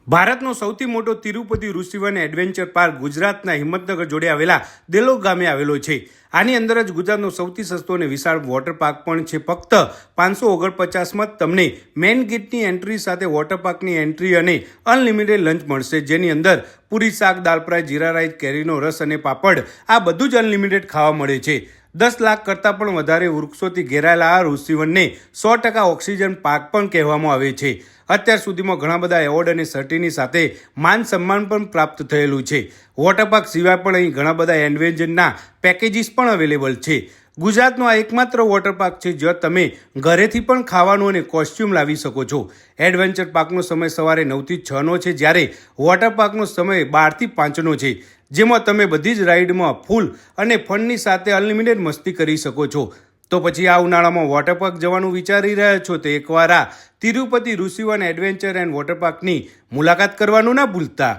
ભારતનો સૌથી મોટો તિરુપતિ ઋષિવન એડવેન્ચર પાર્ક ગુજરાતના હિંમતનગર જોડે આવેલા દેલોગ ગામે આવેલો છે. આની અંદર જ ગુજરાતનો સૌથી સસ્તો અને વિશાળ વોટર પાર્ક પણ છે. ફક્ત 549માં જ તમને મેઇન ગેટની એન્ટ્રી સાથે વોટર પાર્કની એન્ટ્રી અને અનલિમિટેડ લંચ મળશે, જેની અંદર પૂરી, શાક, દાળ ફ્રાય, જીરા રાઈસ, કેરીનો રસ અને પાપડ આ બધું જ અનલિમિટેડ ખાવા મળે છે. 10 લાખ કરતાં પણ વધારે વૃક્ષોથી ઘેરાયેલા આ ઋષિવનને 100% ઓક્સિજન પાર્ક પણ કહેવામાં આવે છે. અત્યાર સુધીમાં ઘણા બધા એવોર્ડ અને સર્ટિની સાથે માન સન્માન પણ પ્રાપ્ત થયેલું છે. વોટર પાર્ક સિવાય પણ અહીં ઘણા બધા એડવેન્ચરના પેકેજીસ પણ અવેલેબલ છે. ગુજરાતનો આ એકમાત્ર વોટર પાર્ક છે જ્યાં તમે ઘરેથી પણ ખાવાનું અને કોસ્ચ્યુમ લાવી શકો છો. એડવેન્ચર પાર્કનો સમય સવારે 9થી 6નો છે, જ્યારે વોટર પાર્કનો સમય 12થી 5નો છે, જેમાં તમે બધી જ રાઇડમાં ફૂલ અને ફનની સાથે અનલિમિટેડ મસ્તી કરી શકો છો. તો પછી આ ઉનાળામાં વોટર પાર્ક જવાનું વિચારી રહ્યા છો તો એકવાર આ Tirupati Rishivan adventure and water પાર્કની મુલાકાત કરવાનું ના ભૂલતા.